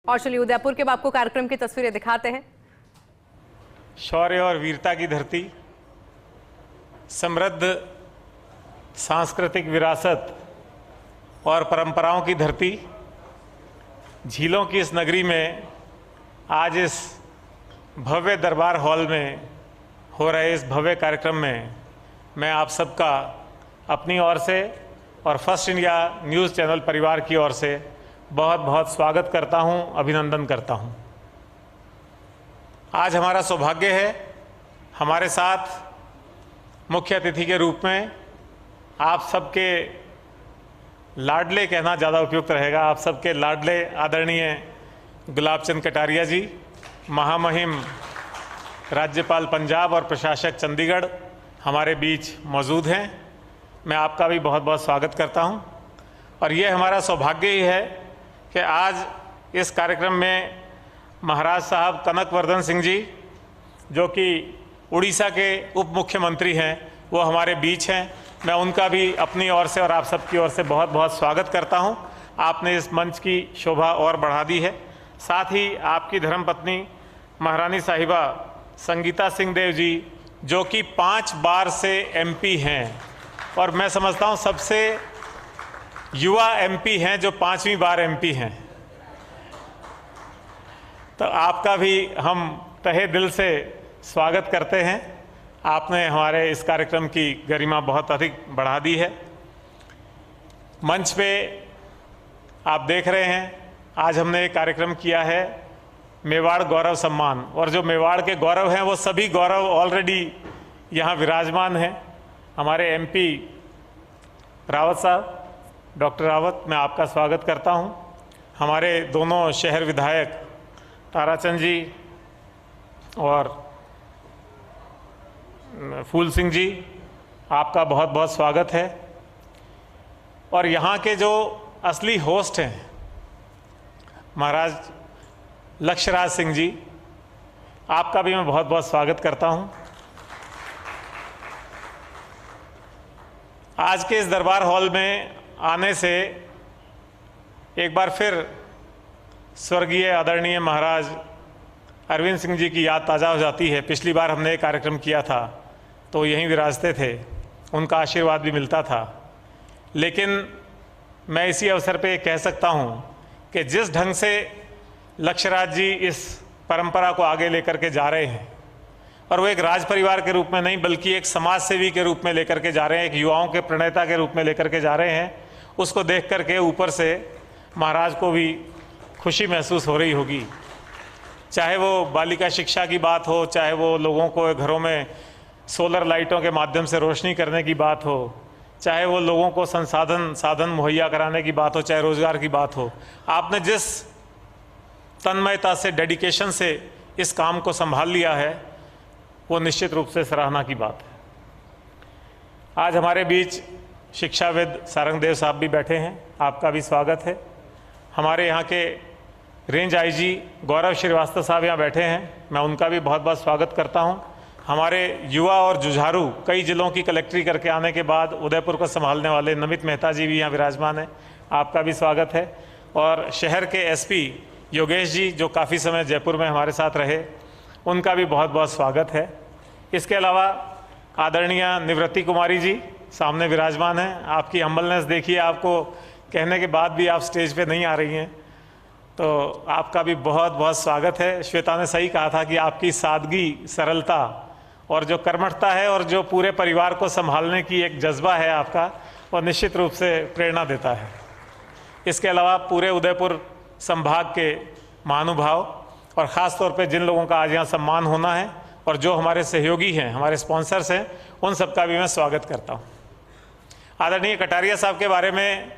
और चलिए उदयपुर के आपको कार्यक्रम की तस्वीरें दिखाते हैं। शौर्य और वीरता की धरती, समृद्ध सांस्कृतिक विरासत और परंपराओं की धरती, झीलों की इस नगरी में आज इस भव्य दरबार हॉल में हो रहे इस भव्य कार्यक्रम में मैं आप सबका अपनी ओर से और फर्स्ट इंडिया न्यूज़ चैनल परिवार की ओर से बहुत बहुत स्वागत करता हूं, अभिनंदन करता हूं। आज हमारा सौभाग्य है हमारे साथ मुख्य अतिथि के रूप में आप सबके लाडले कहना ज़्यादा उपयुक्त रहेगा, आप सबके लाडले आदरणीय गुलाब चंद कटारिया जी, महामहिम राज्यपाल पंजाब और प्रशासक चंडीगढ़ हमारे बीच मौजूद हैं। मैं आपका भी बहुत बहुत स्वागत करता हूं। और ये हमारा सौभाग्य ही है कि आज इस कार्यक्रम में महाराज साहब कनकवर्धन सिंह जी, जो कि उड़ीसा के उप मुख्यमंत्री हैं, वो हमारे बीच हैं। मैं उनका भी अपनी ओर से और आप सबकी ओर से बहुत बहुत स्वागत करता हूं। आपने इस मंच की शोभा और बढ़ा दी है। साथ ही आपकी धर्मपत्नी महारानी साहिबा संगीता सिंह देव जी, जो कि 5 बार से एमपी हैं और मैं समझता हूं सबसे युवा एमपी हैं जो 5वीं बार एमपी हैं। तो आपका भी हम तहे दिल से स्वागत करते हैं। आपने हमारे इस कार्यक्रम की गरिमा बहुत अधिक बढ़ा दी है। मंच पे आप देख रहे हैं, आज हमने एक कार्यक्रम किया है मेवाड़ गौरव सम्मान, और जो मेवाड़ के गौरव हैं वो सभी गौरव ऑलरेडी यहाँ विराजमान हैं। हमारे एमपी रावत साहब, डॉक्टर रावत, मैं आपका स्वागत करता हूँ। हमारे दोनों शहर विधायक ताराचंद जी और फूल सिंह जी, आपका बहुत बहुत स्वागत है। और यहाँ के जो असली होस्ट हैं महाराज लक्ष्यराज सिंह जी, आपका भी मैं बहुत बहुत स्वागत करता हूँ। आज के इस दरबार हॉल में आने से एक बार फिर स्वर्गीय आदरणीय महाराज अरविंद सिंह जी की याद ताज़ा हो जाती है। पिछली बार हमने एक कार्यक्रम किया था तो यहीं विराजते थे, उनका आशीर्वाद भी मिलता था। लेकिन मैं इसी अवसर पे कह सकता हूँ कि जिस ढंग से लक्ष्यराज जी इस परंपरा को आगे लेकर के जा रहे हैं, और वो एक राज परिवार के रूप में नहीं बल्कि एक समाज सेवी के रूप में लेकर के जा रहे हैं, एक युवाओं के प्रणेता के रूप में लेकर के जा रहे हैं, उसको देख करके ऊपर से महाराज को भी खुशी महसूस हो रही होगी। चाहे वो बालिका शिक्षा की बात हो, चाहे वो लोगों को घरों में सोलर लाइटों के माध्यम से रोशनी करने की बात हो, चाहे वो लोगों को साधन मुहैया कराने की बात हो, चाहे रोज़गार की बात हो, आपने जिस तन्मयता से, डेडिकेशन से इस काम को संभाल लिया है, वो निश्चित रूप से सराहना की बात है। आज हमारे बीच शिक्षाविद सारंगदेव साहब भी बैठे हैं, आपका भी स्वागत है। हमारे यहाँ के रेंज आईजी गौरव श्रीवास्तव साहब यहाँ बैठे हैं, मैं उनका भी बहुत बहुत स्वागत करता हूँ। हमारे युवा और जुझारू कई जिलों की कलेक्ट्री करके आने के बाद उदयपुर को संभालने वाले नमित मेहता जी भी यहाँ विराजमान हैं, आपका भी स्वागत है। और शहर के एसपी योगेश जी, जो काफ़ी समय जयपुर में हमारे साथ रहे, उनका भी बहुत बहुत स्वागत है। इसके अलावा आदरणीय निवृत्ति कुमारी जी सामने विराजमान हैं। आपकी हम्बलनेस देखिए, आपको कहने के बाद भी आप स्टेज पे नहीं आ रही हैं, तो आपका भी बहुत बहुत स्वागत है। श्वेता ने सही कहा था कि आपकी सादगी, सरलता और जो कर्मठता है और जो पूरे परिवार को संभालने की एक जज्बा है आपका, वो निश्चित रूप से प्रेरणा देता है। इसके अलावा पूरे उदयपुर संभाग के महानुभाव और ख़ास तौर पे जिन लोगों का आज यहाँ सम्मान होना है और जो हमारे सहयोगी हैं, हमारे स्पॉन्सर्स हैं, उन सबका भी मैं स्वागत करता हूँ। आदरणीय कटारिया साहब के बारे में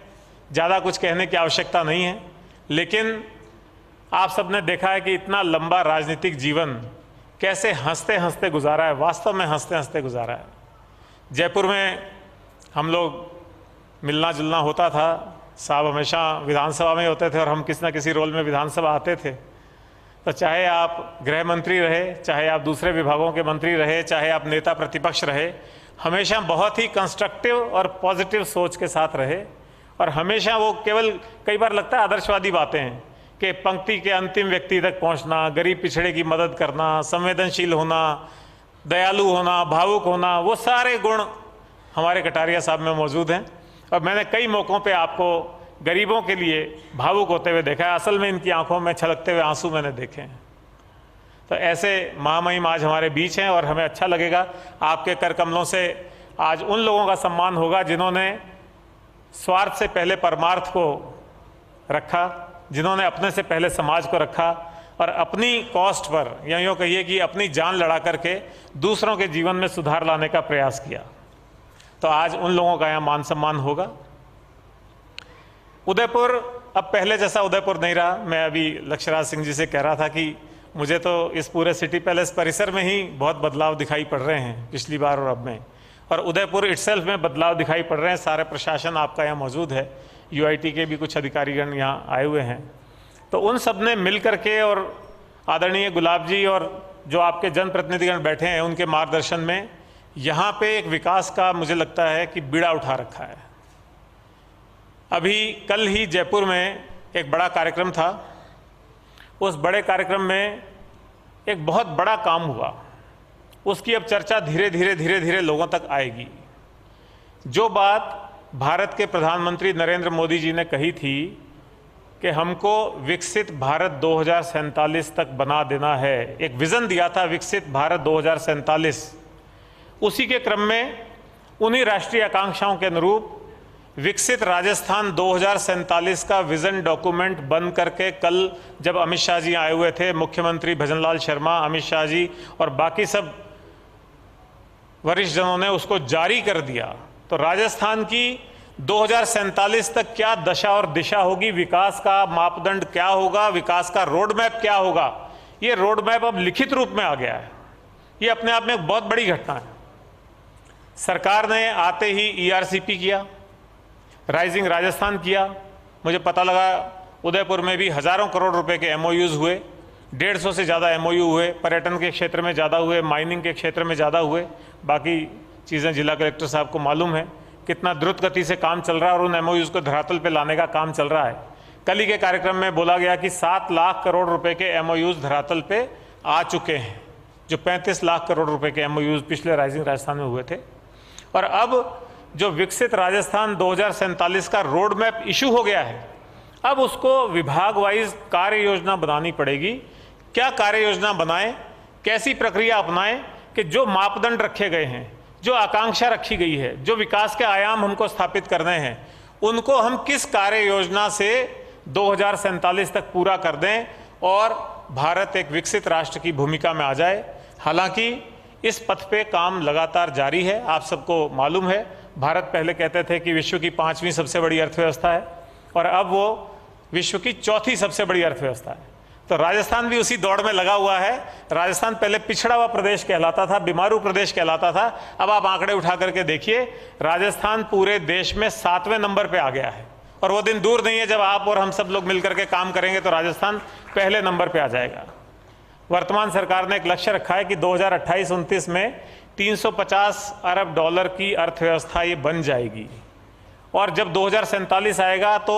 ज़्यादा कुछ कहने की आवश्यकता नहीं है, लेकिन आप सबने देखा है कि इतना लंबा राजनीतिक जीवन कैसे हंसते हंसते गुजारा है, वास्तव में हंसते हंसते गुजारा है। जयपुर में हम लोग मिलना जुलना होता था, साहब हमेशा विधानसभा में होते थे और हम किसी न किसी रोल में विधानसभा आते थे। तो चाहे आप गृह मंत्री रहे, चाहे आप दूसरे विभागों के मंत्री रहे, चाहे आप नेता प्रतिपक्ष रहे, हमेशा बहुत ही कंस्ट्रक्टिव और पॉजिटिव सोच के साथ रहे। और हमेशा वो केवल, कई बार लगता है आदर्शवादी बातें हैं कि पंक्ति के अंतिम व्यक्ति तक पहुंचना, गरीब पिछड़े की मदद करना, संवेदनशील होना, दयालु होना, भावुक होना, वो सारे गुण हमारे कटारिया साहब में मौजूद हैं। और मैंने कई मौक़ों पे आपको गरीबों के लिए भावुक होते हुए देखा है। असल में इनकी आंखों में छलकते हुए आंसू मैंने देखे हैं। तो ऐसे महामहिम आज हमारे बीच हैं और हमें अच्छा लगेगा। आपके कर कमलों से आज उन लोगों का सम्मान होगा जिन्होंने स्वार्थ से पहले परमार्थ को रखा, जिन्होंने अपने से पहले समाज को रखा और अपनी कॉस्ट पर, या यूँ कहिए कि अपनी जान लड़ा करके दूसरों के जीवन में सुधार लाने का प्रयास किया। तो आज उन लोगों का यहाँ मान सम्मान होगा। उदयपुर अब पहले जैसा उदयपुर नहीं रहा। मैं अभी लक्ष्यराज सिंह जी से कह रहा था कि मुझे तो इस पूरे सिटी पैलेस परिसर में ही बहुत बदलाव दिखाई पड़ रहे हैं पिछली बार और अब में, और उदयपुर इटसेल्फ में बदलाव दिखाई पड़ रहे हैं। सारे प्रशासन आपका यहाँ मौजूद है, यूआईटी के भी कुछ अधिकारीगण यहाँ आए हुए हैं। तो उन सब ने मिल करके और आदरणीय गुलाब जी और जो आपके जनप्रतिनिधिगण बैठे हैं उनके मार्गदर्शन में यहाँ पे एक विकास का मुझे लगता है कि बीड़ा उठा रखा है। अभी कल ही जयपुर में एक बड़ा कार्यक्रम था। उस बड़े कार्यक्रम में एक बहुत बड़ा काम हुआ, उसकी अब चर्चा धीरे धीरे लोगों तक आएगी। जो बात भारत के प्रधानमंत्री नरेंद्र मोदी जी ने कही थी कि हमको विकसित भारत 2047 तक बना देना है, एक विज़न दिया था विकसित भारत 2047, उसी के क्रम में उन्हीं राष्ट्रीय आकांक्षाओं के अनुरूप विकसित राजस्थान 2047 का विज़न डॉक्यूमेंट बन करके कल जब अमित शाह जी आए हुए थे, मुख्यमंत्री भजनलाल शर्मा, अमित शाह जी और बाकी सब वरिष्ठ जनों ने उसको जारी कर दिया। तो राजस्थान की 2047 तक क्या दशा और दिशा होगी, विकास का मापदंड क्या होगा, विकास का रोड मैप क्या होगा, ये रोड मैप अब लिखित रूप में आ गया है। ये अपने आप में एक बहुत बड़ी घटना है। सरकार ने आते ही ईआरसीपी किया, राइजिंग राजस्थान किया। मुझे पता लगा उदयपुर में भी हज़ारों करोड़ रुपए के एमओयूज हुए, 150 से ज़्यादा एमओयू हुए, पर्यटन के क्षेत्र में ज़्यादा हुए, माइनिंग के क्षेत्र में ज़्यादा हुए। बाकी चीज़ें जिला कलेक्टर साहब को मालूम है कितना द्रुत गति से काम चल रहा है और उन एमओयूज को धरातल पे लाने का काम चल रहा है। कल ही के कार्यक्रम में बोला गया कि 7 लाख करोड़ रुपए के एमओयूज धरातल पे आ चुके हैं, जो 35 लाख करोड़ रुपए के एमओयूज पिछले राइजिंग राजस्थान में हुए थे। और अब जो विकसित राजस्थान 2047 का रोड मैप इशू हो गया है, अब उसको विभाग वाइज कार्य योजना बनानी पड़ेगी। क्या कार्य योजना बनाएं, कैसी प्रक्रिया अपनाएं कि जो मापदंड रखे गए हैं, जो आकांक्षा रखी गई है, जो विकास के आयाम हमको स्थापित करने हैं, उनको हम किस कार्य योजना से 2047 तक पूरा कर दें और भारत एक विकसित राष्ट्र की भूमिका में आ जाए। हालांकि इस पथ पे काम लगातार जारी है। आप सबको मालूम है भारत पहले कहते थे कि विश्व की 5वीं सबसे बड़ी अर्थव्यवस्था है और अब वो विश्व की 4थी सबसे बड़ी अर्थव्यवस्था है। तो राजस्थान भी उसी दौड़ में लगा हुआ है। राजस्थान पहले पिछड़ा हुआ प्रदेश कहलाता था, बीमारू प्रदेश कहलाता था। अब आप आंकड़े उठा करके देखिए, राजस्थान पूरे देश में 7वें नंबर पे आ गया है और वो दिन दूर नहीं है जब आप और हम सब लोग मिलकर के काम करेंगे तो राजस्थान पहले नंबर पे आ जाएगा। वर्तमान सरकार ने एक लक्ष्य रखा है कि 2028-29 में 350 अरब डॉलर की अर्थव्यवस्था ये बन जाएगी और जब 2047 आएगा तो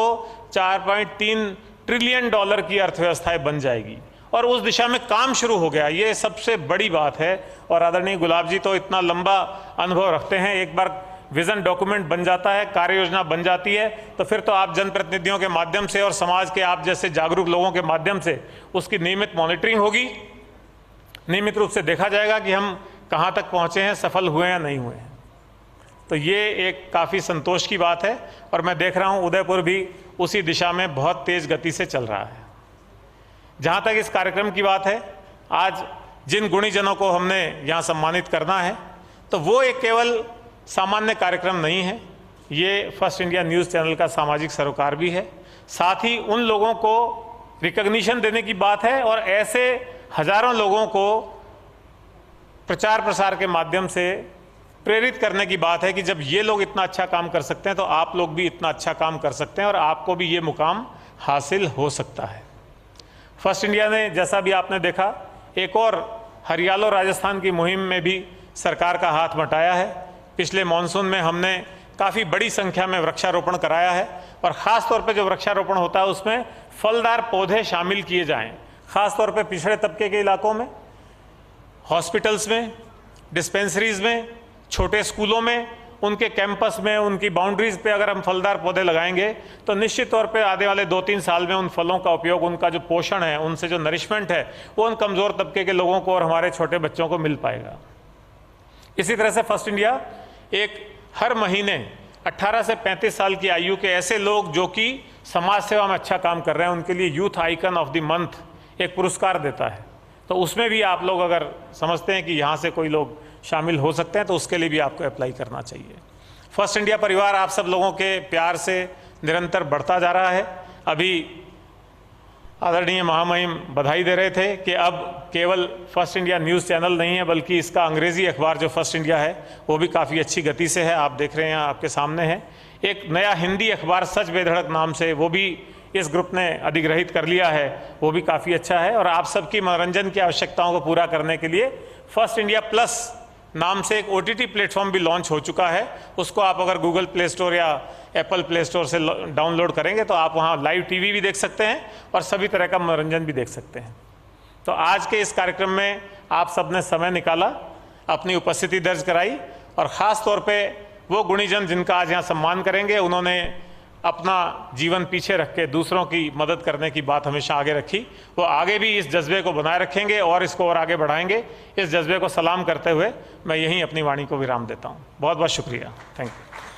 4.3 ट्रिलियन डॉलर की अर्थव्यवस्था बन जाएगी और उस दिशा में काम शुरू हो गया। ये सबसे बड़ी बात है। और आदरणीय गुलाब जी तो इतना लंबा अनुभव रखते हैं, एक बार विजन डॉक्यूमेंट बन जाता है, कार्य योजना बन जाती है, तो फिर तो आप जनप्रतिनिधियों के माध्यम से और समाज के आप जैसे जागरूक लोगों के माध्यम से उसकी नियमित मॉनिटरिंग होगी। नियमित रूप से देखा जाएगा कि हम कहाँ तक पहुँचे हैं, सफल हुए या नहीं हुए हैं। तो ये एक काफ़ी संतोष की बात है और मैं देख रहा हूँ उदयपुर भी उसी दिशा में बहुत तेज़ गति से चल रहा है। जहाँ तक इस कार्यक्रम की बात है, आज जिन गुणीजनों को हमने यहाँ सम्मानित करना है, तो वो एक केवल सामान्य कार्यक्रम नहीं है, ये फर्स्ट इंडिया न्यूज़ चैनल का सामाजिक सरोकार भी है। साथ ही उन लोगों को रिकग्निशन देने की बात है और ऐसे हजारों लोगों को प्रचार प्रसार के माध्यम से प्रेरित करने की बात है कि जब ये लोग इतना अच्छा काम कर सकते हैं तो आप लोग भी इतना अच्छा काम कर सकते हैं और आपको भी ये मुकाम हासिल हो सकता है। फर्स्ट इंडिया ने, जैसा भी आपने देखा, एक और हरियालो राजस्थान की मुहिम में भी सरकार का हाथ बटाया है। पिछले मॉनसून में हमने काफ़ी बड़ी संख्या में वृक्षारोपण कराया है और ख़ास तौर पे जो वृक्षारोपण होता है उसमें फलदार पौधे शामिल किए जाएं, ख़ास तौर पे पिछड़े तबके के इलाकों में, हॉस्पिटल्स में, डिस्पेंसरीज में, छोटे स्कूलों में, उनके कैंपस में, उनकी बाउंड्रीज पे अगर हम फलदार पौधे लगाएंगे तो निश्चित तौर पे आने वाले 2-3 साल में उन फलों का उपयोग, उनका जो पोषण है, उनसे जो नरिशमेंट है, वो उन कमज़ोर तबके के लोगों को और हमारे छोटे बच्चों को मिल पाएगा। इसी तरह से फर्स्ट इंडिया एक हर महीने 18 से 35 साल की आयु के ऐसे लोग जो कि समाज सेवा में अच्छा काम कर रहे हैं, उनके लिए youth icon of the month एक पुरस्कार देता है। तो उसमें भी आप लोग अगर समझते हैं कि यहाँ से कोई लोग शामिल हो सकते हैं तो उसके लिए भी आपको अप्लाई करना चाहिए। फर्स्ट इंडिया परिवार आप सब लोगों के प्यार से निरंतर बढ़ता जा रहा है। अभी आदरणीय महामहिम बधाई दे रहे थे कि अब केवल फर्स्ट इंडिया न्यूज़ चैनल नहीं है, बल्कि इसका अंग्रेज़ी अखबार जो फर्स्ट इंडिया है वो भी काफ़ी अच्छी गति से है। आप देख रहे हैं, आपके सामने है। एक नया हिंदी अखबार सच बेधड़क नाम से, वो भी इस ग्रुप ने अधिग्रहित कर लिया है, वो भी काफ़ी अच्छा है। और आप सबकी मनोरंजन की आवश्यकताओं को पूरा करने के लिए फर्स्ट इंडिया प्लस नाम से एक OTT प्लेटफॉर्म भी लॉन्च हो चुका है। उसको आप अगर गूगल प्ले स्टोर या एप्पल प्ले स्टोर से डाउनलोड करेंगे तो आप वहाँ लाइव टीवी भी देख सकते हैं और सभी तरह का मनोरंजन भी देख सकते हैं। तो आज के इस कार्यक्रम में आप सब ने समय निकाला, अपनी उपस्थिति दर्ज कराई, और ख़ास तौर पे वो गुणीजन जिनका आज यहाँ सम्मान करेंगे, उन्होंने अपना जीवन पीछे रख के दूसरों की मदद करने की बात हमेशा आगे रखी। वो आगे भी इस जज्बे को बनाए रखेंगे और इसको और आगे बढ़ाएंगे। इस जज्बे को सलाम करते हुए मैं यहीं अपनी वाणी को विराम देता हूँ। बहुत बहुत शुक्रिया। Thank you.